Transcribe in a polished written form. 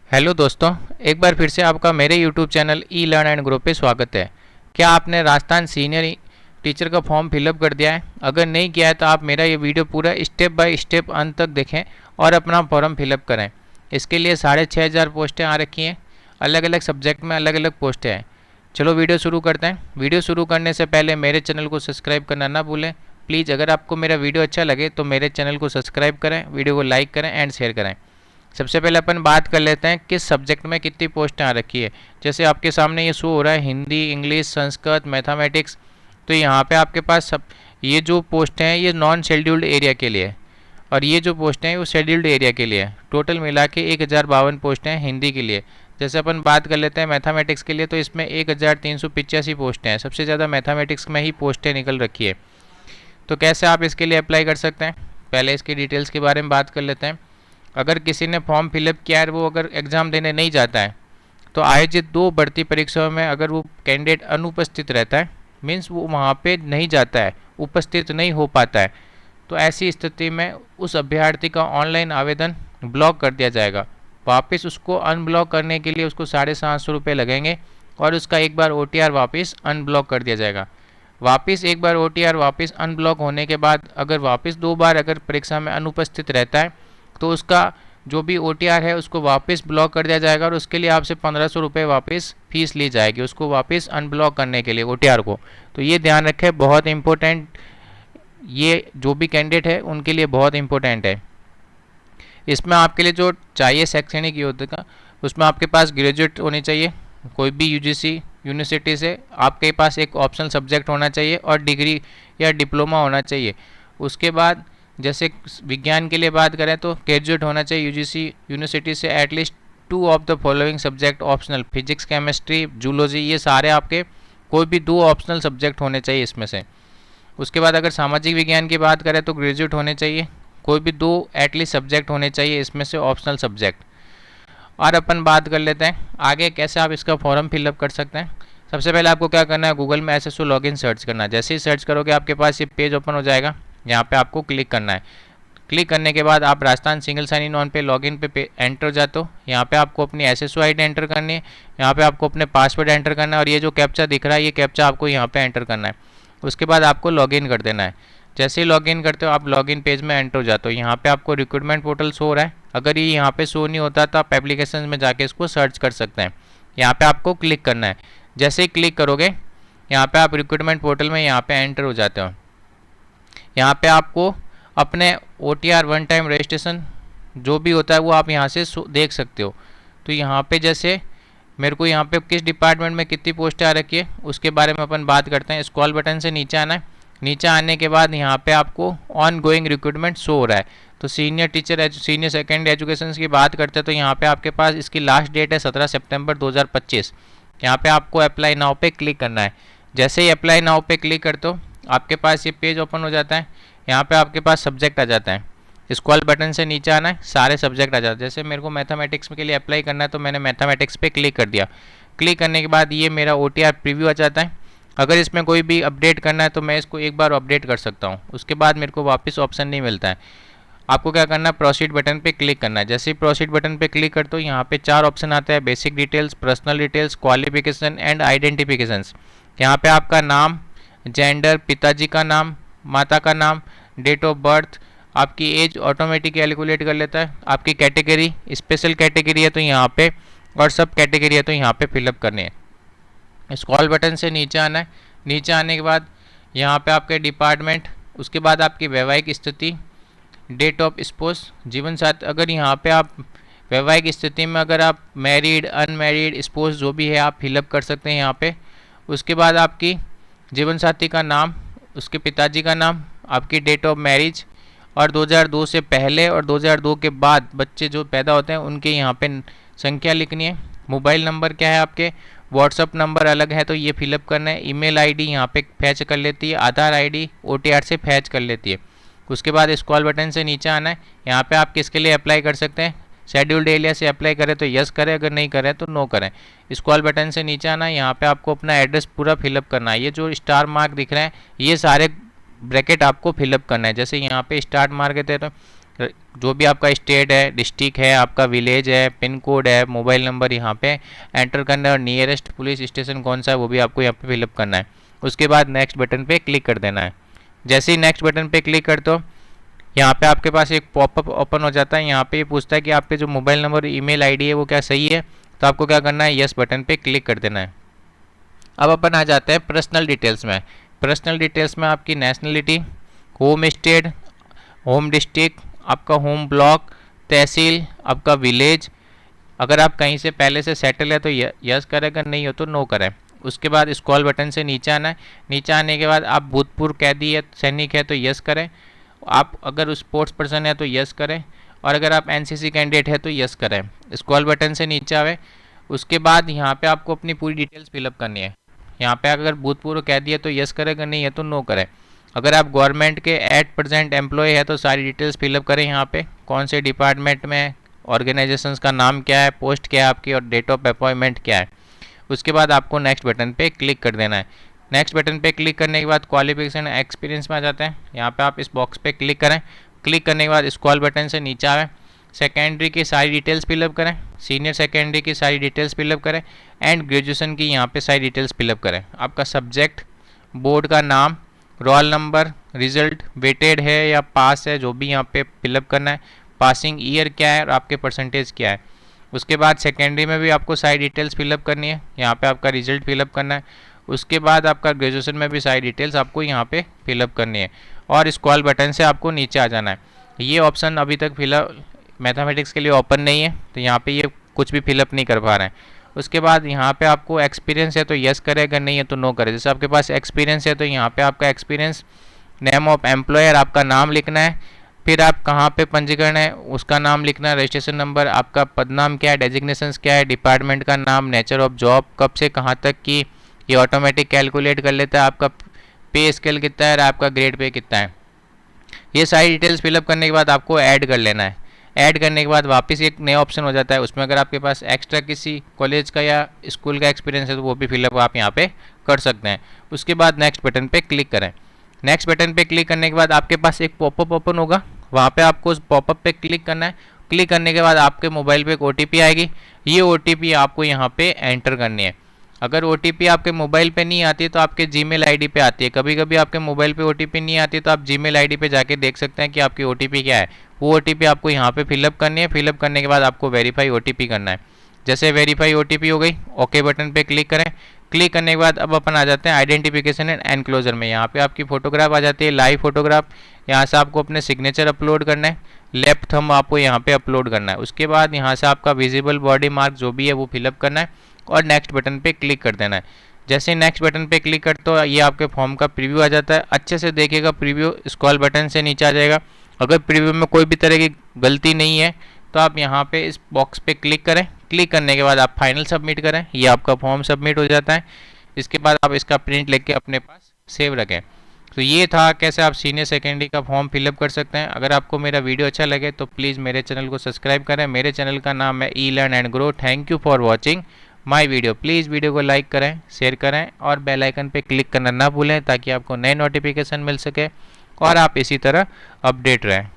Hello दोस्तों, एक बार फिर से आपका मेरे YouTube channel E learn and grow पे स्वागत है। क्या आपने राजस्थान सीनियर टीचर का फॉर्म फिलअप कर दिया है? अगर नहीं किया है तो आप मेरा ये वीडियो पूरा स्टेप बाय स्टेप अंत तक देखें और अपना फॉर्म फिलअप करें। इसके लिए 6,500 पोस्टें आ रखी हैं, अलग अलग सब्जेक्ट में अलग अलग पोस्टें हैं। चलो वीडियो शुरू करते हैं। वीडियो शुरू करने से पहले मेरे चैनल को सब्सक्राइब करना ना भूलें। प्लीज़ अगर आपको मेरा वीडियो अच्छा लगे तो मेरे चैनल को सब्सक्राइब करें, वीडियो को लाइक करें एंड शेयर करें। सबसे पहले अपन बात कर लेते हैं किस सब्जेक्ट में कितनी पोस्टें आ रखी है। जैसे आपके सामने ये शो हो रहा है हिंदी, इंग्लिश, संस्कृत, मैथमेटिक्स। तो यहाँ पे आपके पास सब ये जो पोस्टें हैं ये नॉन शेड्यूल्ड एरिया के लिए है और ये जो पोस्टें हैं वो शेड्यूल्ड एरिया के लिए है। टोटल मिला के 1,052 पोस्टें हैं हिंदी के लिए। जैसे अपन बात कर लेते हैं मैथमेटिक्स के लिए, तो इसमें 1,385 पोस्टें हैं। सबसे ज़्यादा मैथमेटिक्स में ही पोस्टें निकल रखी है। तो कैसे आप इसके लिए अप्लाई कर सकते हैं, पहले इसकी डिटेल्स के बारे में बात कर लेते हैं। अगर किसी ने फॉर्म फिलअप किया है, वो अगर एग्ज़ाम देने नहीं जाता है तो आयोजित 2 भर्ती परीक्षाओं में अगर वो कैंडिडेट अनुपस्थित रहता है, मीन्स वो वहाँ पे नहीं जाता है, उपस्थित नहीं हो पाता है, तो ऐसी स्थिति में उस अभ्यर्थी का ऑनलाइन आवेदन ब्लॉक कर दिया जाएगा। वापस उसको अनब्लॉक करने के लिए उसको 750 रुपये लगेंगे और उसका एक बार OTR वापस अनब्लॉक कर दिया जाएगा। वापस एक बार OTR वापस अनब्लॉक होने के बाद अगर वापस 2 बार अगर परीक्षा में अनुपस्थित रहता है तो उसका जो भी OTR है उसको वापस ब्लॉक कर दिया जाएगा और उसके लिए आपसे 1,500 रुपये वापस फीस ली जाएगी उसको वापस अनब्लॉक करने के लिए OTR को। तो ये ध्यान रखें, बहुत इंपॉर्टेंट, ये जो भी कैंडिडेट है उनके लिए बहुत इंपॉर्टेंट है। इसमें आपके लिए जो चाहिए शैक्षणिक योग्यता, उसमें आपके पास ग्रेजुएट होनी चाहिए, कोई भी UGC यूनिवर्सिटी से आपके पास एक ऑप्शनल सब्जेक्ट होना चाहिए और डिग्री या डिप्लोमा होना चाहिए। उसके बाद जैसे विज्ञान के लिए बात करें तो ग्रेजुएट होना चाहिए UGC यूनिवर्सिटी से, at least 2 of the following subject optional, physics, chemistry, zoology, ये सारे आपके कोई भी 2 ऑप्शनल सब्जेक्ट होने चाहिए इसमें से। उसके बाद अगर सामाजिक विज्ञान की बात करें तो ग्रेजुएट होने चाहिए, कोई भी 2 एटलीस्ट सब्जेक्ट होने चाहिए इसमें से ऑप्शनल सब्जेक्ट। और अपन बात कर लेते हैं आगे कैसे आप इसका फॉर्म फिलअप कर सकते हैं। सबसे पहले आपको क्या करना है, गूगल में SSO लॉगिन सर्च करना है। जैसे ही सर्च करोगे आपके पास ये पेज ओपन हो जाएगा, यहाँ पे आपको क्लिक करना है। क्लिक करने के बाद आप Rajasthan single sign in on पे लॉगिन पे एंटर जाते हो। यहाँ पे आपको अपनी SSO ID एंटर करनी है, यहाँ पे आपको अपने पासवर्ड एंटर करना है और ये जो कैप्चा दिख रहा है ये कैप्चा आपको यहाँ पे एंटर करना है। उसके बाद आपको लॉगिन कर देना है। जैसे ही लॉगिन करते हो आप लॉगिन पेज में एंटर हो जाते हो। यहाँ पे आपको रिक्रूटमेंट पोर्टल शो हो रहा है, अगर ये यहाँ पे शो नहीं होता तो आप एप्लीकेशन में जाके इसको सर्च कर सकते हैं। यहाँ पे आपको क्लिक करना है। जैसे ही क्लिक करोगे यहाँ पे आप रिक्रूटमेंट पोर्टल में यहाँ पे एंटर हो जाते हो। यहाँ पे आपको अपने OTR वन टाइम रजिस्ट्रेशन जो भी होता है वो आप यहाँ से देख सकते हो। तो यहाँ पे जैसे मेरे को यहाँ पे किस डिपार्टमेंट में कितनी पोस्टें आ रखी है उसके बारे में अपन बात करते हैं। स्क्रॉल बटन से नीचे आना है। नीचे आने के बाद यहाँ पे आपको ऑन गोइंग रिक्रूटमेंट शो हो रहा है। तो senior teacher senior secondary education की बात करते हैं तो यहाँ पे आपके पास इसकी लास्ट डेट है 17 सितंबर 2025। यहाँ पे आपको अप्लाई नाउ पे क्लिक करना है। जैसे ही अप्लाई नाउ पे क्लिक करते हो आपके पास ये पेज ओपन हो जाता है। यहाँ पे आपके पास सब्जेक्ट आ जाता है। स्क्रॉल बटन से नीचे आना है, सारे सब्जेक्ट आ जाते हैं। जैसे मेरे को मैथमेटिक्स के लिए अप्लाई करना है तो मैंने मैथमेटिक्स पे क्लिक कर दिया। क्लिक करने के बाद ये मेरा OTR प्रीव्यू आ जाता है। अगर इसमें कोई भी अपडेट करना है तो मैं इसको एक बार अपडेट कर सकता हूँ, उसके बाद मेरे को वापस ऑप्शन नहीं मिलता है। आपको क्या करना है, प्रोसीड बटन पे क्लिक करना है। जैसे ही प्रोसीड बटन पे क्लिक करते हो यहाँ पे 4 ऑप्शन आते हैं, basic details, personal details, qualification and identifications. यहाँ पे आपका नाम, जेंडर, पिताजी का नाम, माता का नाम, डेट ऑफ बर्थ, आपकी एज ऑटोमेटिक कैलकुलेट कर लेता है। आपकी कैटेगरी स्पेशल कैटेगरी है तो यहाँ पे, और सब कैटेगरी है तो यहाँ पे फिलअप करनी है। स्क्रॉल बटन से नीचे आना है। नीचे आने के बाद यहाँ पे आपके डिपार्टमेंट, उसके बाद आपकी वैवाहिक स्थिति, डेट ऑफ स्पोज, जीवन साथी, अगर यहाँ पे आप वैवाहिक स्थिति में अगर आप मैरिड, अनमैरिड, स्पोज जो भी है आप फिलअप कर सकते हैं यहाँ पे। उसके बाद आपकी जीवन साथी का नाम, उसके पिताजी का नाम, आपकी डेट ऑफ मैरिज और 2002 से पहले और 2002 के बाद बच्चे जो पैदा होते हैं उनके यहाँ पे संख्या लिखनी है। मोबाइल नंबर क्या है आपके, व्हाट्सअप नंबर अलग है तो ये फिलअप करना है। ईमेल आईडी यहाँ पे फैच कर लेती है, आधार आईडी OTR से फैच कर लेती है। उसके बाद स्क्रॉल बटन से नीचे आना है। यहाँ पे आप किसके लिए अप्लाई कर सकते हैं, शेड्यूल्ड एरिया से अप्लाई करें तो यस करें, अगर नहीं करें तो नो करें। स्क्रॉल बटन से नीचे आना है। यहाँ पे आपको अपना एड्रेस पूरा फिलअप करना है। ये जो स्टार मार्क दिख रहे हैं ये सारे ब्रैकेट आपको फिलअप करना है। जैसे यहाँ पे स्टार्ट मार्क देते हैं तो जो भी आपका स्टेट है, डिस्ट्रिक्ट है, आपका विलेज है, पिन कोड है, मोबाइल नंबर यहाँ पे एंटर करना है और नियरेस्ट पुलिस स्टेशन कौन सा है वो भी आपको यहाँ पे फिलअप करना है। उसके बाद नेक्स्ट बटन पे क्लिक कर देना है। जैसे ही नेक्स्ट बटन पे क्लिक कर दो, यहाँ पे आपके पास एक पॉपअप ओपन हो जाता है। यहाँ पे ये पूछता है कि आपके जो मोबाइल नंबर ईमेल आईडी है वो क्या सही है, तो आपको क्या करना है, यस बटन पे क्लिक कर देना है। अब अपन आ जाते हैं पर्सनल डिटेल्स में। पर्सनल डिटेल्स में आपकी nationality, home state, home district, आपका होम ब्लॉक, तहसील, आपका विलेज, अगर आप कहीं से पहले से सेटल है तो यस करें, अगर नहीं हो तो नो करें। उसके बाद स्क्रॉल बटन से नीचे आना है। नीचे आने के बाद आप भूतपूर्व कैदी या सैनिक है तो यस करें, आप अगर स्पोर्ट्स पर्सन है तो यस करें, और अगर आप एनसीसी कैंडिडेट है तो यस करें। स्क्रॉल बटन से नीचे आवे। उसके बाद यहाँ पे आपको अपनी पूरी डिटेल्स फिलअप करनी है। यहाँ पे अगर भूतपूर्व कैदी है तो यस करें, अगर नहीं है तो नो करें। अगर आप गवर्नमेंट के एट प्रेजेंट एम्प्लॉय है तो सारी डिटेल्स फिलअप करें। यहाँ पे कौन से डिपार्टमेंट में, ऑर्गेनाइजेशंस का नाम क्या है, पोस्ट क्या है आपकी और डेट ऑफ अपॉइंटमेंट क्या है। उसके बाद आपको नेक्स्ट बटन पे क्लिक कर देना है। नेक्स्ट बटन पे क्लिक करने के बाद क्वालिफिकेशन एक्सपीरियंस में आ जाते हैं। यहाँ पे आप इस बॉक्स पे क्लिक करें। क्लिक करने के बाद स्क्रॉल बटन से नीचे आए, सेकेंडरी की सारी डिटेल्स फिलअप करें, सीनियर सेकेंडरी की सारी डिटेल्स फिलअप करें एंड ग्रेजुएशन की यहाँ पे सारी डिटेल्स फिलअप करें। आपका सब्जेक्ट, बोर्ड का नाम, रोल नंबर, रिजल्ट वेटेड है या पास है, जो भी यहाँ पे फिलअप करना है। पासिंग ईयर क्या है और आपके परसेंटेज क्या है। उसके बाद सेकेंडरी में भी आपको सारी डिटेल्स फिलअप करनी है। यहाँ पे आपका रिजल्ट फिलअप करना है। उसके बाद आपका ग्रेजुएशन में भी सारी डिटेल्स आपको यहाँ पे फिलअप करनी है और स्क्रॉल बटन से आपको नीचे आ जाना है। ये ऑप्शन अभी तक फिलअप मैथमेटिक्स के लिए ओपन नहीं है, तो यहाँ पे ये कुछ भी फिलअप नहीं कर पा रहे हैं। उसके बाद यहाँ पे आपको एक्सपीरियंस है तो यस करें, अगर नहीं है तो नो करें। जैसे आपके पास एक्सपीरियंस है तो यहाँ पे आपका एक्सपीरियंस, नेम ऑफ एम्प्लॉयर आपका नाम लिखना है, फिर आप कहाँ पे पंजीकरण है उसका नाम लिखना है, रजिस्ट्रेशन नंबर, आपका पदनाम क्या है, डेजिग्नेशंस क्या है, डिपार्टमेंट का नाम, नेचर ऑफ जॉब, कब से कहाँ तक की, ये ऑटोमेटिक कैलकुलेट कर लेता है, आपका पे स्केल कितना है और आपका ग्रेड पे कितना है। ये सारी डिटेल्स फिलअप करने के बाद आपको ऐड कर लेना है। ऐड करने के बाद वापस एक नया ऑप्शन हो जाता है, उसमें अगर आपके पास एक्स्ट्रा किसी कॉलेज का या स्कूल का एक्सपीरियंस है तो वो भी फिलअप आप यहाँ पे कर सकते हैं। उसके बाद नेक्स्ट बटन पे क्लिक करें। नेक्स्ट बटन पे क्लिक करने के बाद आपके पास एक पॉपअप ओपन होगा, वहाँ पे आपको उस पॉपअप पे क्लिक करना है। क्लिक करने के बाद आपके मोबाइल पे एक OTP आएगी। ये OTP आपको यहाँ पे एंटर करनी है। अगर OTP आपके मोबाइल पे नहीं आती तो आपके जीमेल आईडी पे आती है। कभी कभी आपके मोबाइल पे OTP नहीं आती तो आप जीमेल आईडी पे जाके देख सकते हैं कि आपकी OTP क्या है। वो OTP आपको यहाँ पे फिलअप करनी है। फिलअप करने के बाद आपको वेरीफाई OTP करना है। जैसे वेरीफाई OTP हो गई, ओके बटन पे क्लिक करें। क्लिक करने के बाद अब अपन आ जाते हैं आइडेंटिफिकेशन एंड एनक्लोजर में। यहाँ पे आपकी फोटोग्राफ आ जाती है, लाइव फोटोग्राफ। यहाँ से आपको अपने सिग्नेचर अपलोड करना है, लेफ्ट थंब आपको यहाँ पे अपलोड करना है। उसके बाद यहाँ से आपका विजिबल बॉडी मार्क जो भी है वो फिलअप करना है और नेक्स्ट बटन पे क्लिक कर देना है। जैसे नेक्स्ट बटन पे क्लिक करते हो ये आपके फॉर्म का प्रीव्यू आ जाता है। अच्छे से देखिएगा प्रीव्यू, स्क्रॉल बटन से नीचे आ जाएगा। अगर प्रीव्यू में कोई भी तरह की गलती नहीं है तो आप यहाँ पे इस बॉक्स पे क्लिक करें। क्लिक करने के बाद आप फाइनल सबमिट करें, ये आपका फॉर्म सबमिट हो जाता है। इसके बाद आप इसका प्रिंट लेके अपने पास सेव रखें। तो ये था कैसे आप सीनियर सेकेंडरी का फॉर्म फिलअप कर सकते हैं। अगर आपको मेरा वीडियो अच्छा लगे तो प्लीज़ मेरे चैनल को सब्सक्राइब करें। मेरे चैनल का नाम है E learn and grow. Thank you for watching my video. Please video को लाइक करें, शेयर करें और बेल आइकन पे क्लिक करना ना भूलें ताकि आपको नए नोटिफिकेशन मिल सके और आप इसी तरह अपडेट रहें।